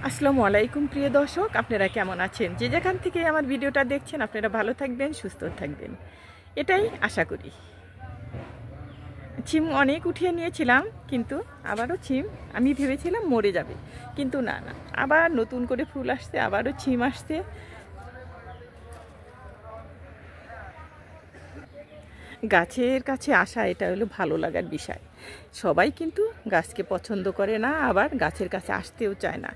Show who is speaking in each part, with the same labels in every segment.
Speaker 1: আসসালামু আলাইকুম প্রিয় দর্শক, আপনারা কেমন আছেন? যে যেখান থেকে আমার ভিডিওটা দেখছেন আপনারা ভালো থাকবেন, সুস্থ থাকবেন, এটাই আশা করি। ছিম অনেক উঠিয়ে নিয়েছিলাম, কিন্তু আবারও ছিম আমি ভেবেছিলাম মরে যাবে, কিন্তু না, আবার নতুন করে ফুল আসছে, আবারও ছিম আসছে। গাছের কাছে আসা এটা হলো ভালো লাগার বিষয়। সবাই কিন্তু গাছকে পছন্দ করে না, আবার গাছের কাছে আসতেও চায় না।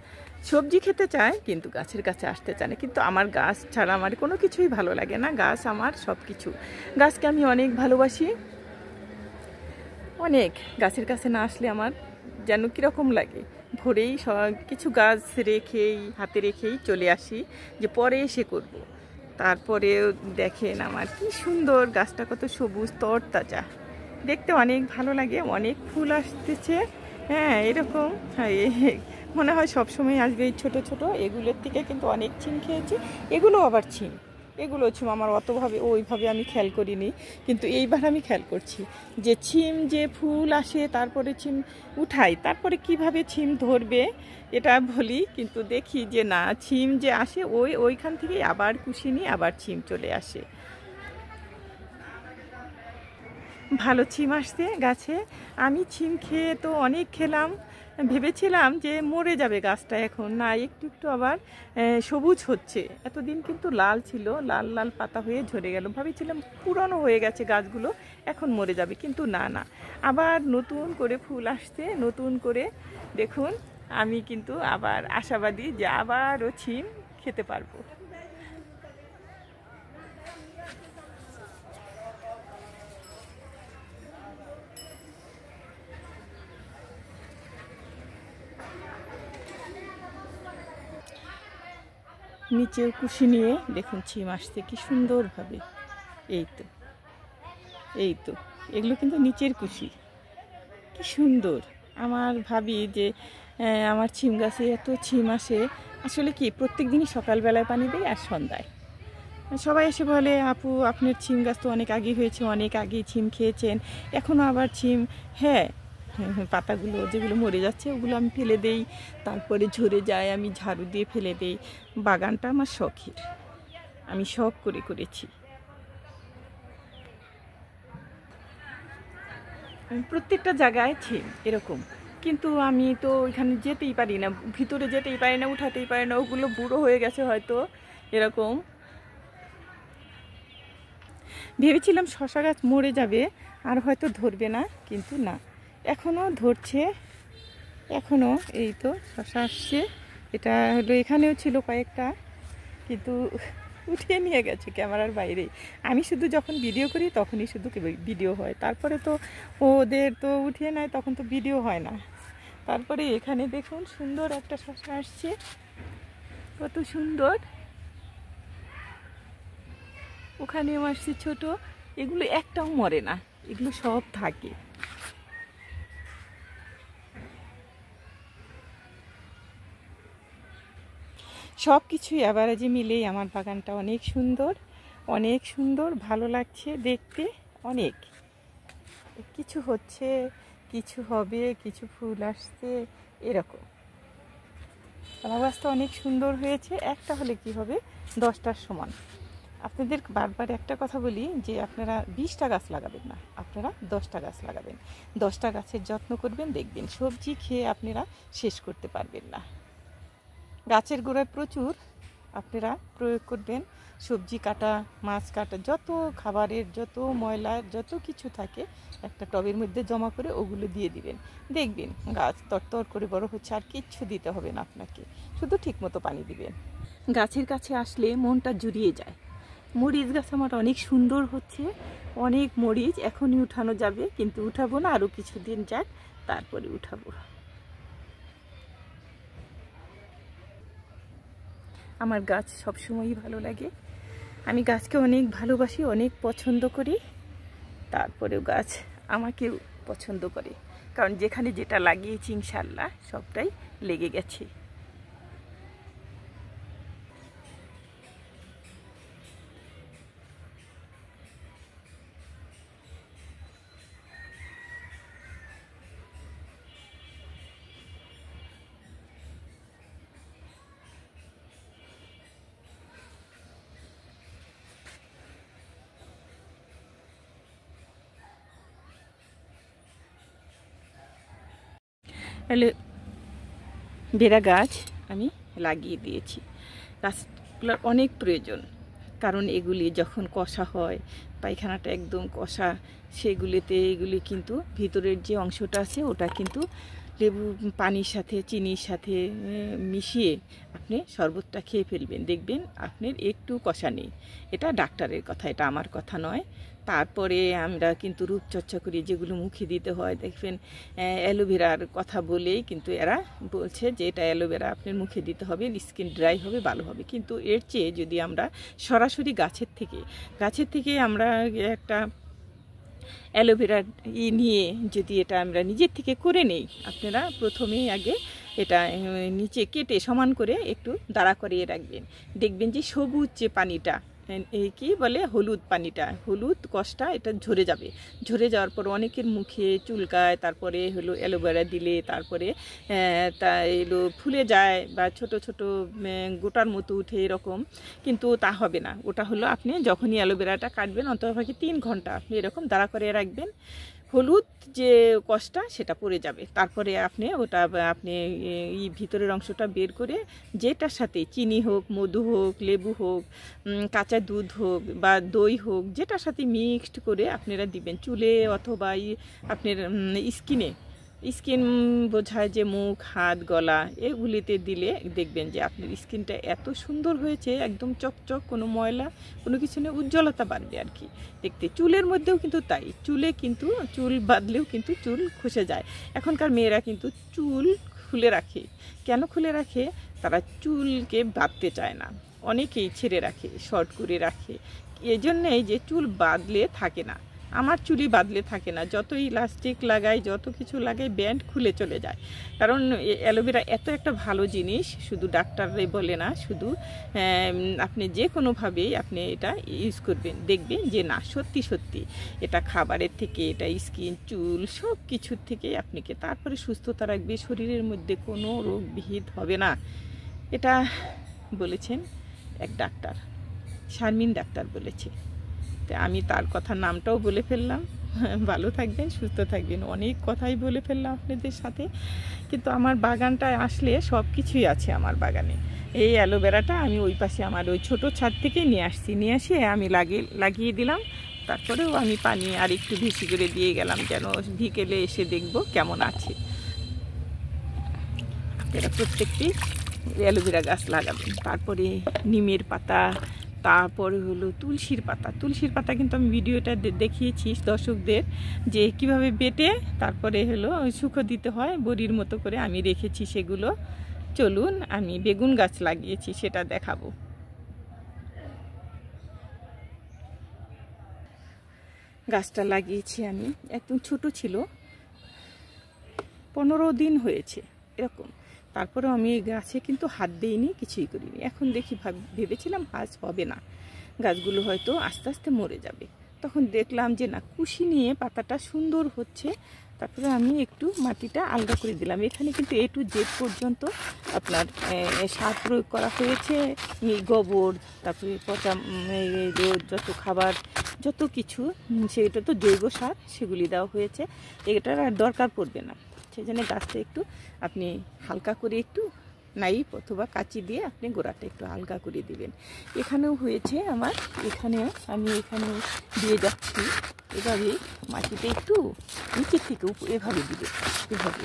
Speaker 1: সবজি খেতে চায় কিন্তু গাছের কাছে আসতে চায় না। কিন্তু আমার গাছ ছাড়া আমার কোনো কিছুই ভালো লাগে না। গাছ আমার সব কিছু। গাছকে আমি অনেক ভালোবাসি, অনেক। গাছের কাছে না আসলে আমার যেন কীরকম লাগে। ভোরেই কিছু গাছ রেখেই হাতে রেখেই চলে আসি, যে পরে এসে করব। তারপরেও দেখেন আমার কি সুন্দর গাছটা, কত সবুজ তরতাজা, দেখতে অনেক ভালো লাগে। অনেক ফুল আসতেছে, হ্যাঁ এরকম। হ্যাঁ, মনে হয় সবসময় আসবে এই ছোটো ছোটো এগুলোর থেকে, কিন্তু অনেক ছিম খেয়েছি। এগুলো আবার ছিম, এগুলো ছিম আমার অতভাবে ওইভাবে আমি খেয়াল করিনি, কিন্তু এইবার আমি খেয়াল করছি যে ছিম যে ফুল আসে তারপরে ছিম উঠাই, তারপরে কিভাবে ছিম ধরবে এটা বলি, কিন্তু দেখি যে না, ছিম যে আসে ওইখান থেকেই আবার কুশি নিয়ে আবার ছিম চলে আসে। ভালো ছিম আসছে গাছে। আমি ছিম খেয়ে তো অনেক খেলাম, ভেবেছিলাম যে মরে যাবে গাছটা, এখন না, একটু একটু আবার সবুজ হচ্ছে। এতদিন কিন্তু লাল ছিল, লাল লাল পাতা হয়ে ঝরে গেল, ভাবেছিলাম পুরনো হয়ে গেছে গাছগুলো, এখন মরে যাবে, কিন্তু না, আবার নতুন করে ফুল আসছে, নতুন করে। দেখুন, আমি কিন্তু আবার আশাবাদী যে আবারও ছিম খেতে পারবো। নিচেও কুশি নিয়ে দেখুন ছিম আসছে কি সুন্দরভাবে। এই তো, এই তো, এগুলো কিন্তু নিচের কুশি, কি সুন্দর। আমার ভাবি যে আমার ছিম গাছে এত ছিম আসে, আসলে কি প্রত্যেক দিনই সকালবেলায় পানি দেয় আর সন্ধ্যায়। সবাই এসে বলে, আপু আপনার ছিম গাছ তো অনেক আগে হয়েছে, অনেক আগেই ছিম খেয়েছেন, এখনও আবার ছিম। হ্যাঁ, পাতাগুলো যেগুলো মরে যাচ্ছে ওগুলো আমি ফেলে দেই, তারপরে ঝরে যায় আমি ঝাড়ু দিয়ে ফেলে দেই। বাগানটা আমার শখের, আমি শখ করে করেছি। প্রত্যেকটা জায়গায় ছিম এরকম, কিন্তু আমি তো ওইখানে যেতেই পারি না, ভিতরে যেতেই পারি না, উঠাতেই পারি না, ওগুলো বুড়ো হয়ে গেছে হয়তো এরকম। ভেবেছিলাম শশা গাছ মরে যাবে আর হয়তো ধরবে না, কিন্তু না, এখনও ধরছে, এখনও এই তো শশা আসছে। এটা হলো, এখানেও ছিল কয়েকটা, কিন্তু উঠিয়ে নিয়ে গেছে ক্যামেরার বাইরে। আমি শুধু যখন ভিডিও করি তখনই শুধু ভিডিও হয়, তারপরে তো ওদের তো উঠিয়ে নেয়, তখন তো ভিডিও হয় না। তারপরে এখানে দেখুন সুন্দর একটা শশা আসছে, কত সুন্দর। ওখানেও আসছে ছোট, এগুলো একটাও মরে না, এগুলো সব থাকে। সব কিছুই অ্যাভারেজে মিলেই আমার বাগানটা অনেক সুন্দর, অনেক সুন্দর, ভালো লাগছে দেখতে। অনেক কিছু হচ্ছে, কিছু হবে, কিছু ফুল আসছে, এরকম। আমার গাছটা অনেক সুন্দর হয়েছে, একটা হলে কি হবে 10টার সমান। আপনাদের বারবার একটা কথা বলি যে আপনারা 20টা গাছ লাগাবেন না, আপনারা 10টা গাছ লাগাবেন। 10টা গাছের যত্ন করবেন, দেখবেন সবজি খেয়ে আপনারা শেষ করতে পারবেন না। গাছের গোড়ায় প্রচুর আপনারা প্রয়োগ করবেন, সবজি কাটা, মাছ কাটা, যত খাবারের যত ময়লা যত কিছু থাকে একটা টবের মধ্যে জমা করে ওগুলো দিয়ে দিবেন, দেখবেন গাছ তরতর করে বড় হচ্ছে, আর কিচ্ছু দিতে হবে না আপনাকে, শুধু ঠিকমতো পানি দিবেন। গাছের কাছে আসলে মনটা জুড়িয়ে যায়। মরিচ গাছ আমার অনেক সুন্দর হচ্ছে, অনেক মরিচ এখনই উঠানো যাবে, কিন্তু উঠাবো না, আরও কিছুদিন যাক তারপরে উঠাবো। আমার গাছ সবসময়ই ভালো লাগে, আমি গাছকে অনেক ভালোবাসি, অনেক পছন্দ করি। তারপরেও গাছ আমাকেও পছন্দ করে, কারণ যেখানে যেটা লাগিয়েছি ইনশাল্লাহ সবটাই লেগে গেছে। অ্যালোভেরা গাছ আমি লাগিয়ে দিয়েছি। গাছগুলোর অনেক প্রয়োজন, কারণ এগুলি যখন কষা হয়, পায়খানাটা একদম কষা, সেগুলিতে এগুলি কিন্তু ভিতরের যে অংশটা আছে ওটা কিন্তু লেবু পানির সাথে চিনির সাথে মিশিয়ে আপনি শরবতটা খেয়ে ফেলবেন, দেখবেন আপনার একটু কষা নেই। এটা ডাক্তারের কথা, এটা আমার কথা নয়। তারপরে আমরা কিন্তু রূপচর্চা করি, যেগুলো মুখে দিতে হয়, দেখবেন অ্যালোভেরার কথা বলেই কিন্তু এরা বলছে যে এটা অ্যালোভেরা আপনার মুখে দিতে হবে, স্কিন ড্রাই হবে, ভালো হবে। কিন্তু এর চেয়ে যদি আমরা সরাসরি গাছের থেকে আমরা একটা অ্যালোভেরা নিয়ে যদি এটা আমরা নিজের থেকে করে নেই, আপনারা প্রথমেই আগে এটা নিচে কেটে সমান করে একটু দাঁড়া করিয়ে রাখবেন, দেখবেন যে সবুজ যে পানিটা, কি বলে হলুদ পানিটা, হলুদ কষটা এটা ঝরে যাবে। ঝরে যাওয়ার পর অনেকের মুখে চুলকায়, তারপরে হলো অ্যালোভেরা দিলে তারপরে তা এলো ফুলে যায় বা ছোট ছোট গোটার মতো উঠে এরকম, কিন্তু তা হবে না। ওটা হলো আপনি যখনই অ্যালোভেরাটা কাটবেন অন্ততপক্ষে 3 ঘন্টা আপনি এরকম দাঁড়া করে রাখবেন, হলুদ যে কষটা সেটা পড়ে যাবে। তারপরে আপনি ওটা আপনি এই ভিতরের অংশটা বের করে যেটার সাথে চিনি হোক, মধু হোক, লেবু হোক, কাঁচা দুধ হোক বা দই হোক, যেটার সাথে মিক্সড করে আপনারা দিবেন চুলে অথবা আপনার স্কিন বোঝায় যে মুখ, হাত, গলা, এগুলিতে দিলে দেখবেন যে আপনার স্কিনটা এত সুন্দর হয়েছে, একদম চকচক, কোনো ময়লা কোনো কিছু নেই, উজ্জ্বলতা বাড়বে আর কি দেখতে। চুলের মধ্যেও কিন্তু তাই, চুল বাঁধলেও কিন্তু চুল খসে যায়। এখনকার মেয়েরা কিন্তু চুল খুলে রাখে। কেন খুলে রাখে? তারা চুলকে বাঁধতে চায় না, অনেকেই ছেড়ে রাখে, শর্ট করে রাখে। এই জন্যেই যে চুল বাঁধলে থাকে না, আমার চুলই বাঁধলে থাকে না, যতই ইলাস্টিক লাগাই, যত কিছু লাগাই, ব্যান্ড খুলে চলে যায়। কারণ অ্যালোভেরা এত একটা ভালো জিনিস, শুধু ডাক্তাররাই বলে না, শুধু আপনি যে কোনোভাবেই আপনি এটা ইউজ করবেন, দেখবেন যে না সত্যি সত্যি এটা খাবারের থেকে, এটা স্কিন, চুল, সব কিছুর থেকে আপনাকে তারপরে সুস্থতা রাখবে, শরীরের মধ্যে কোনো রোগ বিহিত হবে না। এটা বলেছেন এক ডাক্তার, শারমিন ডাক্তার বলেছে। আমি তার কথা নামটাও বলে ফেললাম। ভালো থাকবেন, সুস্থ থাকবেন। অনেক কথাই বলে ফেললাম আপনাদের সাথে, কিন্তু আমার বাগানটায় আসলে সব কিছুই আছে আমার বাগানে। এই অ্যালোভেরাটা আমি ওই পাশে আমার ওই ছোটো ছাদ থেকে নিয়ে আসে আমি লাগিয়ে দিলাম। তারপরেও আমি পানি আর একটু বেশি করে দিয়ে গেলাম, যেন বিকেলে এসে দেখব কেমন আছে। আপনারা প্রত্যেকটি অ্যালোভেরা গাছ লাগাবেন। তারপরে নিমের পাতা, তারপরে হলো তুলসীর পাতা কিন্তু আমি ভিডিওটা দেখিয়েছি দর্শকদের যে কিভাবে বেটে তারপরে হলো শুকো দিতে হয়, বড়ির মতো করে আমি রেখেছি সেগুলো। চলুন, আমি বেগুন গাছ লাগিয়েছি সেটা দেখাবো। গাছটা লাগিয়েছি আমি, একদম ছোট ছিল, 15 দিন হয়েছে এরকম। তারপরেও আমি এই গাছে কিন্তু হাত দিইনি, কিছুই করিনি। এখন দেখি ভেবেছিলাম গাছ হবে না, গাছগুলো হয়তো আস্তে আস্তে মরে যাবে। তখন দেখলাম যে না, কুশি নিয়ে পাতাটা সুন্দর হচ্ছে। তারপরে আমি একটু মাটিটা আলগা করে দিলাম। এখানে কিন্তু A to Z পর্যন্ত আপনার সার প্রয়োগ করা হয়েছে, গোবর, তারপরে পচা যত খাবার, যত কিছু, সেটা তো জৈব সার, সেগুলি দেওয়া হয়েছে। এটার আর দরকার পড়বে না। সেই জন্য গাছটা একটু আপনি হালকা করে একটু নাইফ অথবা কাঁচি দিয়ে আপনি গোড়াটা একটু হালকা করে দিবেন। এখানেও হয়েছে আমার, আমি এখানে দিয়ে যাচ্ছি। এভাবে মাটিতে একটু নিচের থেকে এভাবে দিবে, এভাবে,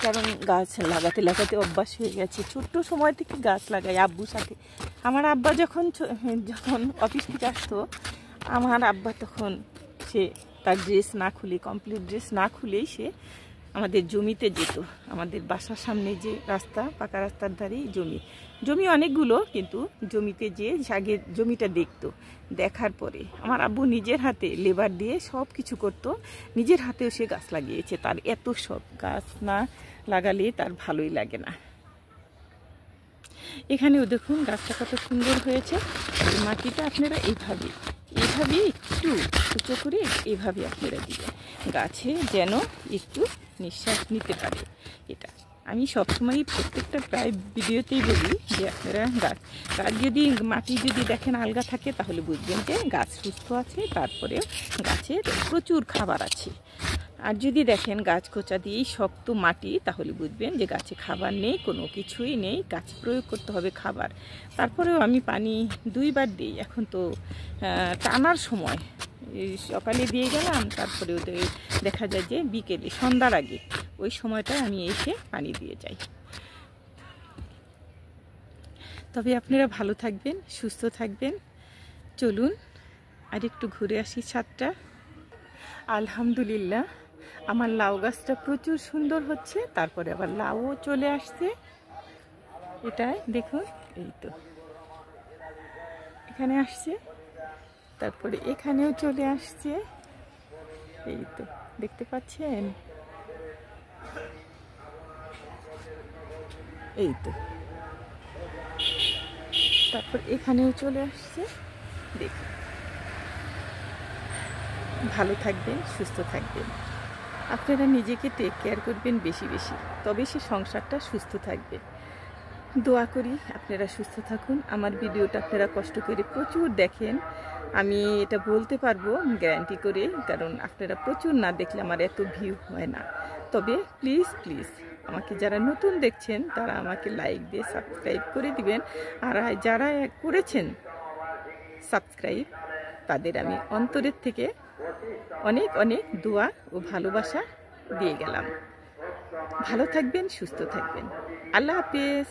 Speaker 1: কারণ গাছ লাগাতে অভ্যাস হয়ে গেছে। ছোট্ট সময় থেকে গাছ লাগাই আব্বুর সাথে। আমার আব্বা যখন অফিস থেকে আসতো, আমার আব্বা তখন সে তার ড্রেস না খুলে, কমপ্লিট ড্রেস না খুলেই সে আমাদের জমিতে যেত। আমাদের বাসার সামনে যে রাস্তা, পাকা রাস্তার ধারেই জমি অনেকগুলো, কিন্তু জমিতে যেয়ে আগে জমিটা দেখতো। দেখার পরে আমার আব্বু নিজের হাতে লেবার দিয়ে সব কিছু করতো, নিজের হাতেও সে গাছ লাগিয়েছে। তার এত সব, গাছ না লাগালে তার ভালোই লাগে না। এখানেও দেখুন গাছটা কত সুন্দর হয়েছে। মাটিটা আপনারা এইভাবে একটু উঁচু করে এইভাবে আপনারা দিবেন, গাছে যেন একটু নিঃশ্বাস নিতে পারে। এটা আমি সবসময় প্রত্যেকটা প্রায় ভিডিওতেই বলি যে আপনারা গাছ যদি মাটি যদি দেখেন আলগা থাকে, তাহলে বুঝবেন যে গাছ সুস্থ আছে, তারপরে গাছের প্রচুর খাবার আছে। আর যদি দেখেন গাছ কোচা দিয়েই শক্ত মাটি, তাহলে বুঝবেন যে গাছে খাবার নেই, কোনো কিছুই নেই, গাছ প্রয়োগ করতে হবে খাবার। তারপরেও আমি পানি 2বার দিই। এখন তো টানার সময়, সকালে দিয়ে গেলাম, তারপরে ওদের দেখা যায় যে বিকেলে সন্ধ্যার আগে ওই সময়টায় আমি এসে পানি দিয়ে যাই। তবে আপনারা ভালো থাকবেন, সুস্থ থাকবেন। চলুন আর একটু ঘুরে আসি ছাদটা। আলহামদুলিল্লাহ, আমার লাউ গাছটা প্রচুর সুন্দর হচ্ছে। তারপরে আবার লাউও চলে আসছে। এটাই দেখুন, এই তো এখানে আসছে, তারপরে এখানেও চলে আসছে। এই তো দেখতে পাচ্ছেন, এই তো, তারপর এখানেও চলে আসছে। দেখুন, ভালো থাকবেন, সুস্থ থাকবেন। আপনারা নিজেকে টেক কেয়ার করবেন বেশি বেশি, তবে সে সংসারটা সুস্থ থাকবে। দোয়া করি আপনারা সুস্থ থাকুন। আমার ভিডিওটা আপনারা কষ্ট করে প্রচুর দেখেন, আমি এটা বলতে পারবো গ্যারান্টি করে, কারণ আপনারা প্রচুর না দেখলে আমার এত ভিউ হয় না। তবে প্লিজ প্লিজ আমাকে যারা নতুন দেখছেন তারা আমাকে লাইক দিয়ে সাবস্ক্রাইব করে দিবেন। আর যারা করেছেন সাবস্ক্রাইব, তাদের আমি অন্তরের থেকে অনেক অনেক দোয়া ও ভালোবাসা দিয়ে গেলাম। ভালো থাকবেন, সুস্থ থাকবেন। আল্লাহ হাফেজ।